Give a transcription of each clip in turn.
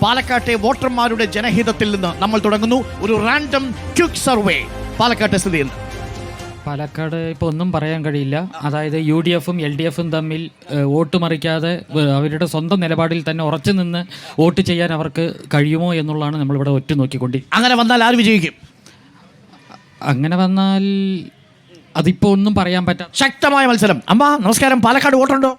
പാലക്കാട്ടെ വോട്ടർമാരുടെ ജനഹിതത്തിൽ നിന്ന് നമ്മൾ തുടങ്ങുന്നു ഒരു റാൻഡം ക്വിക്ക് സർവേ. പാലക്കാട്ടെ സ്ഥിതി ചെയ്യുന്നു. പാലക്കാട് ഇപ്പോൾ ഒന്നും പറയാൻ കഴിയില്ല. അതായത് UDF-ഉം LDF-ഉം തമ്മിൽ വോട്ട് മറിക്കാതെ അവരുടെ സ്വന്തം നിലപാടിൽ തന്നെ ഉറച്ചു നിന്ന് വോട്ട് ചെയ്യാൻ അവർക്ക് കഴിയുമോ എന്നുള്ളതാണ് നമ്മളിവിടെ ഒറ്റുനോക്കിക്കൊണ്ടിരിക്കുന്നത്. അങ്ങനെ വന്നാൽ ആര് വിജയിക്കും? അങ്ങനെ വന്നാൽ അതിപ്പോൾ ഒന്നും പറയാൻ പറ്റാം. ശക്തമായ മത്സരം. അമ്മ നമസ്കാരം. പാലക്കാട് വോട്ടുണ്ടോ?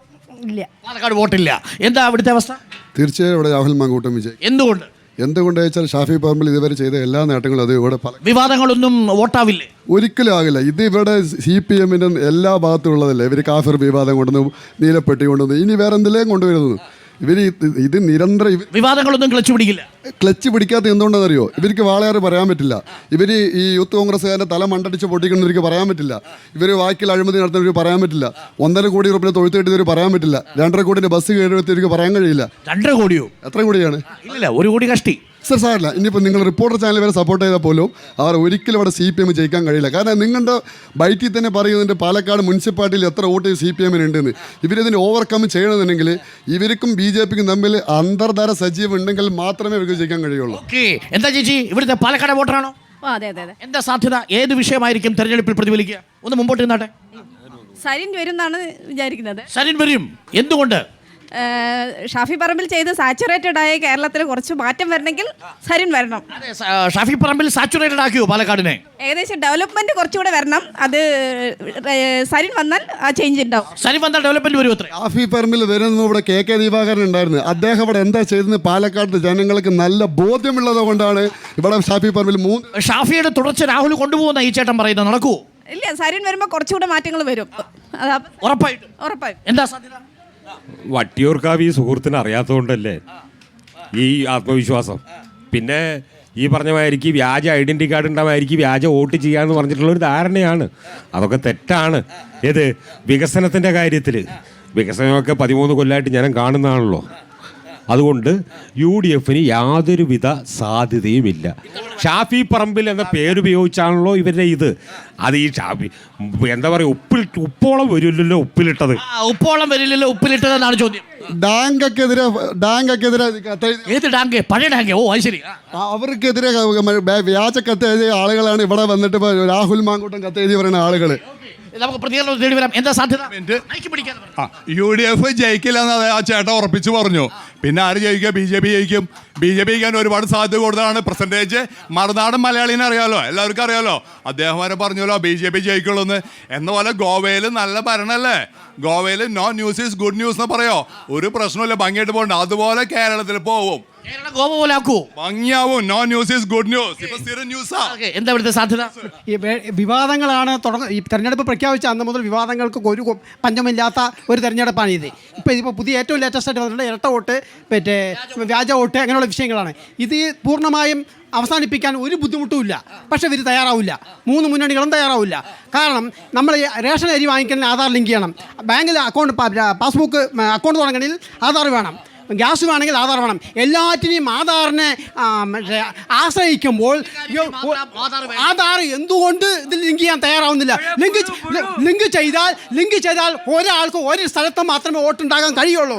ഇല്ല. പാലക്കാട് വോട്ടില്ല. എന്താ അവിടുത്തെ അവസ്ഥ? തീർച്ചയായും ഇവിടെ രാഹുൽ മാങ്കൂട്ടം വിജയിക്കും. എന്തുകൊണ്ട്? എന്തുകൊണ്ട് വെച്ചാൽ ഷാഫി പറമ്പിൽ ഇതുവരെ ചെയ്ത എല്ലാ നേട്ടങ്ങളും അത് ഇവിടെ വിവാദങ്ങളൊന്നും വോട്ടാവില്ലേ? ഒരിക്കലും ആകില്ല. ഇത് ഇവിടെ CPM-ന്റെ എല്ലാ ഭാഗത്തും ഉള്ളതല്ലേ. ഇവർ കാഫിർ വിവാദം കൊണ്ടുവന്നു, നീലപ്പെട്ടി കൊണ്ടുവന്നു, ഇനി വേറെ എന്തെങ്കിലും കൊണ്ടുവരുന്നു. ഇവർ ഇത് നിരന്തരം വിവാദങ്ങളൊന്നും ക്ലച്ച് പിടിക്കില്ല. ക്ലച്ച് പിടിക്കാത്ത എന്തുകൊണ്ടെന്നറിയോ? ഇവർക്ക് വാളയാറ് പറയാൻ പറ്റില്ല. ഇവർ ഈ യൂത്ത് കോൺഗ്രസ്സുകാരൻ്റെ തല മണ്ടടിച്ച് പൊട്ടിക്കുന്നവർക്ക് പറയാൻ പറ്റില്ല. ഇവർ വാക്കിൽ അഴിമതി നടത്തുന്നവർക്ക് പറയാൻ പറ്റില്ല. 1.5 കോടി രൂപ തൊഴുത്ത് കിട്ടിയവർ പറയാൻ പറ്റില്ല. 2.5 കോടിൻ്റെ ബസ് കയറിയവർക്ക് പറയാൻ കഴിയില്ല. 2.5 കോടിയോ? എത്ര കോടിയാണ്? ഇല്ല, 1 കോടി കഷ്ടി. സാറില്ല. ഇനിയിപ്പോൾ നിങ്ങൾ റിപ്പോർട്ടർ ചാനൽ വരെ സപ്പോർട്ട് ചെയ്താൽ പോലും അവർ ഒരിക്കലും ഇവിടെ CPM ജയിക്കാൻ കഴിയില്ല. കാരണം നിങ്ങളുടെ ബൈറ്റിൽ തന്നെ പറയുന്നുണ്ട് പാലക്കാട് മുനിസിപ്പാലിറ്റിയിൽ എത്ര വോട്ട് CPM-ന് ഉണ്ടെന്ന്. ഇവരിതിന് ഓവർകം ചെയ്യണമെന്നുണ്ടെങ്കിൽ ഇവർക്കും BJP-ക്കും തമ്മിൽ അന്തർധാര സജീവം ഉണ്ടെങ്കിൽ മാത്രമേ ഇവർക്ക് ജയിക്കാൻ കഴിയുള്ളൂ. എന്താ ചേച്ചി, ഇവിടുത്തെ പാലക്കാട് വോട്ടറാണോ? അതെ. എന്താ സാധ്യത? ഏത് വിഷയമായിരിക്കും തെരഞ്ഞെടുപ്പിൽ പ്രതിഫലിക്കുക? ഒന്ന് മുമ്പോട്ട് നിന്നാട്ടെ. സരിൻ വരും എന്നാണ് വിചാരിക്കുന്നത്. സരിൻ വരും. എന്തുകൊണ്ട്? ഷാഫി പറമ്പിൽ ചെയ്ത് സാച്ചുറേറ്റഡ് ആയ കേരളത്തിൽ കുറച്ച് മാറ്റം വരണമെങ്കിൽ സരിൻ വരണം. ഷാഫി പറമ്പിൽ സാച്ചുറേറ്റഡ് ആക്കിയോ പാലക്കാടിനെ? ഏകദേശം ഡെവലപ്മെന്റ് കുറച്ചുകൂടെ വരണം. അത് സരിൻ വന്നാൽ ആ ചേഞ്ച് ഉണ്ടാവും. സരിൻ വന്നാൽ ഡെവലപ്മെന്റ് വരും. ഷാഫി പറമ്പിൽ വരുന്ന ഇവിടെ KK ദിവാകരൻ ഉണ്ടായിരുന്നു. അദ്ദേഹം ഇവിടെ എന്താ ചെയ്തെന്ന് പാലക്കാട് ജനങ്ങൾക്ക് നല്ല ബോധ്യമുള്ളത് കൊണ്ടാണ് ഇവിടെ ഷാഫി പറമ്പിൽ ഷാഫിയുടെ തുടർച്ച രാഹുൽ കൊണ്ടുപോകുന്ന ഈ ചേട്ടൻ പറയുന്നത് നടക്കുമോ? ഇല്ല, സരിൻ വരുമ്പോൾ കുറച്ചുകൂടെ മാറ്റങ്ങൾ വരും. ഉറപ്പായിട്ടും. എന്താ സാധ്യത? വട്ടിയൂർക്കാവ് ഈ സുഹൃത്തിന് അറിയാത്തതുകൊണ്ടല്ലേ ഈ ആത്മവിശ്വാസം. പിന്നെ ഈ പറഞ്ഞ മാതിരിക്ക് വ്യാജ ഐഡൻറ്റി കാർഡ് ഉണ്ടാകുമായിരിക്കും വ്യാജ വോട്ട് ചെയ്യാമെന്ന് പറഞ്ഞിട്ടുള്ളൊരു ധാരണയാണ്. അതൊക്കെ തെറ്റാണ്. ഏത് വികസനത്തിൻ്റെ കാര്യത്തിൽ വികസനമൊക്കെ 13 കൊല്ലമായിട്ട് ജനം കാണുന്നതാണല്ലോ. അതുകൊണ്ട് UDF-ന് യാതൊരുവിധ സാധ്യതയുമില്ല. ഷാഫി പറമ്പിൽ എന്ന പേരുപയോഗിച്ചാണല്ലോ ഇവരുടെ ഇത്. അത് ഈ ഷാഫി എന്താ പറയുക, ഉപ്പോളം വരില്ലല്ലോ ഉപ്പിലിട്ടത്. ഉപ്പോളം വരില്ലല്ലോ ഉപ്പിലിട്ടത് എന്നാണ് ചോദ്യം. ഡാങ്കൊക്കെതിരെ ഏത് ഡാങ്ക്? പഴയ ഡാങ്ക്? ഓ അത് ശരി. അവർക്കെതിരെ വ്യാജ കത്തെഴുതിയ ആളുകളാണ് ഇവിടെ വന്നിട്ട് രാഹുൽ മാങ്കൂട്ടം കത്തെഴുതി പറയുന്ന ആളുകൾ. നമുക്ക് പ്രതികരണം തേടി വരാം. എന്താ സാധ്യത? UDF ജയിക്കില്ലെന്ന് ആ ചേട്ടൻ ഉറപ്പിച്ച് പറഞ്ഞു. പിന്നെ ആര് ജയിക്കുക? BJP ജയിക്കും. BJP ജയിക്കാൻ ഒരുപാട് സാധ്യത കൂടുതലാണ്. പെർസെൻറ്റേജ് മറുനാടൻ മലയാളീനെ അറിയാമല്ലോ, എല്ലാവർക്കും അറിയാമല്ലോ. അദ്ദേഹം വരെ പറഞ്ഞല്ലോ BJP ജയിക്കുള്ളൂ എന്ന്. എന്ന പോലെ ഗോവയിൽ നല്ല ഭരണമല്ലേ? ഗോവയിൽ no news is good news എന്ന് പറയോ? ഒരു പ്രശ്നമില്ല, ഭംഗിയായിട്ട് പോകണ്ട. അതുപോലെ കേരളത്തിൽ പോവും, ഭംഗിയാവും. No news is good news. ഇപ്പൊ സ്ഥിരം ന്യൂസാ. എന്താ ഇവിടുത്തെ സാധ്യത? ഈ വിവാദങ്ങളാണ് ഈ തെരഞ്ഞെടുപ്പ് പ്രഖ്യാപിച്ച അന്ന് മുതൽ വിവാദങ്ങൾക്ക് ഒരു പഞ്ചമില്ലാത്ത ഒരു തെരഞ്ഞെടുപ്പാണ് ഇത്. ഇപ്പോൾ പുതിയ ഏറ്റവും ലേറ്റസ്റ്റ് ആയിട്ട് വന്നിട്ടുണ്ട് ഇരട്ട വോട്ട്, മറ്റേ വ്യാജ വോട്ട്, അങ്ങനെയുള്ള വിഷയങ്ങളാണ്. ഇത് പൂർണ്ണമായും അവസാനിപ്പിക്കാൻ ഒരു ബുദ്ധിമുട്ടുമില്ല. പക്ഷേ ഇവർ തയ്യാറാവില്ല. 3 മുന്നണികളും തയ്യാറാവില്ല. കാരണം നമ്മൾ റേഷൻ അരി വാങ്ങിക്കുന്നതിന് ആധാർ ലിങ്ക് ചെയ്യണം. ബാങ്കിൽ അക്കൗണ്ട് പാസ്ബുക്ക് അക്കൗണ്ട് തുടങ്ങണമെങ്കിൽ ആധാർ വേണം. ഗ്യാസ് വേണമെങ്കിൽ ആധാർ വേണം. എല്ലാറ്റിനെയും ആധാറിനെ ആശ്രയിക്കുമ്പോൾ ആധാർ എന്തുകൊണ്ട് ഇതിൽ ലിങ്ക് ചെയ്യാൻ തയ്യാറാവുന്നില്ല? ലിങ്ക് ചെയ്താൽ ഒരാൾക്ക് ഒരു സ്ഥലത്ത് മാത്രമേ വോട്ടുണ്ടാകാൻ കഴിയുള്ളൂ.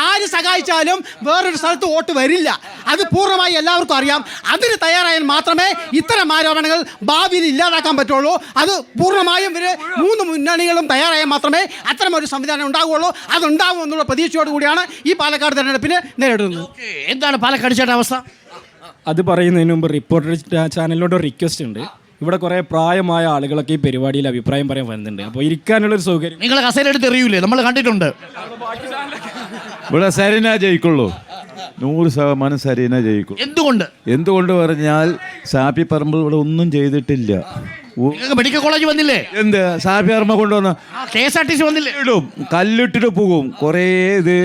ആര് സഹായിച്ചാലും വേറൊരു സ്ഥലത്ത് വോട്ട് വരില്ല. അത് പൂർണ്ണമായി എല്ലാവർക്കും അറിയാം. അതിന് തയ്യാറായാൽ മാത്രമേ ഇത്തരം ആരോപണങ്ങൾ ഭാവിയിൽ ഇല്ലാതാക്കാൻ പറ്റുള്ളൂ. അത് പൂർണ്ണമായും 3 മുന്നണികളും തയ്യാറായാൽ മാത്രമേ അത്തരം ഒരു സംവിധാനം ഉണ്ടാകുള്ളൂ. അതുണ്ടാകും എന്നുള്ള പ്രതീക്ഷയോട് കൂടിയാണ് ഈ പാലക്കാട് തെരഞ്ഞെടുപ്പിന് നേരിടുന്നത്. എന്താണ് പാലക്കാട് ചേട്ടൻ അവസ്ഥ? അത് പറയുന്നതിന് മുമ്പ് റിപ്പോർട്ടർ ചാനലിനോട് റിക്വസ്റ്റ് ഉണ്ട്. ഇവിടെ കുറേ പ്രായമായ ആളുകളൊക്കെ ഈ പരിപാടിയിൽ അഭിപ്രായം പറയാൻ വരുന്നുണ്ട്. അപ്പോൾ ഇരിക്കാനുള്ളൊരു സൗകര്യം നിങ്ങൾ കസേരയെടുത്ത് എറിയൂലേ? നമ്മൾ കണ്ടിട്ടുണ്ട്. ഇവിടെ സരീന ജയിക്കുള്ളൂ. 100% സരീന ജയിക്കും. എന്തുകൊണ്ട് പറഞ്ഞാൽ ഷാഫി പറമ്പിൽ ഇവിടെ ഒന്നും ചെയ്തിട്ടില്ല. മെഡിക്കൽ കോളേജ് വന്നില്ലേ? എന്ത് ഷാഫി പറമ്പ കൊണ്ടുവന്ന KSRTC വന്നില്ലേ? ഇടും, കല്ലിട്ടിട്ട് പോകും. കുറേ ഇത്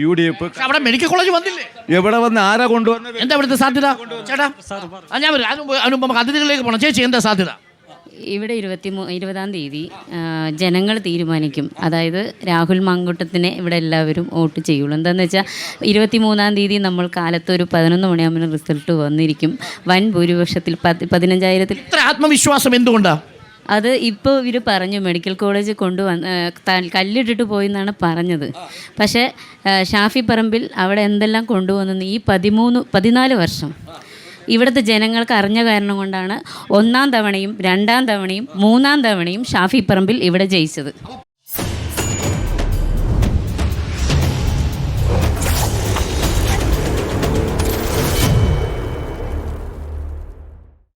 UDF അവിടെ മെഡിക്കൽ കോളേജ് വന്നില്ലേ? എവിടെ വന്ന് ആരാ കൊണ്ടുവന്നത്? എന്താ ഇവിടുത്തെ സാധ്യത ചേട്ടാ? ഞാൻ നമുക്ക് അതിഥികളിലേക്ക് പോകണം. ചേച്ചി എന്താ സാധ്യത? ഇവിടെ 20-ആം തീയതി ജനങ്ങൾ തീരുമാനിക്കും. അതായത് രാഹുൽ മാങ്കൂട്ടത്തിനെ ഇവിടെ എല്ലാവരും വോട്ട് ചെയ്യുള്ളൂ. എന്താണെന്ന് വെച്ചാൽ 23-ആം തീയതി നമ്മൾ കാലത്ത് ഒരു 11 മണിയാകുമ്പോൾ റിസൾട്ട് വന്നിരിക്കും. വൻ ഭൂരിപക്ഷത്തിൽ 15,000. ഇത്ര ആത്മവിശ്വാസം എന്തുകൊണ്ടാണ്? അത് ഇപ്പോൾ ഇവർ പറഞ്ഞു മെഡിക്കൽ കോളേജ് കല്ലിട്ടിട്ട് പോയി എന്നാണ് പറഞ്ഞത്. പക്ഷേ ഷാഫി പറമ്പിൽ അവിടെ എന്തെല്ലാം കൊണ്ടുവന്നെന്ന് ഈ 14 വർഷം ഇവിടുത്തെ ജനങ്ങൾക്ക് അറിഞ്ഞ കാരണം കൊണ്ടാണ് 1ാം തവണയും 2ാം തവണയും 3ാം തവണയും ഷാഫി പറമ്പിൽ ഇവിടെ ജയിച്ചത്.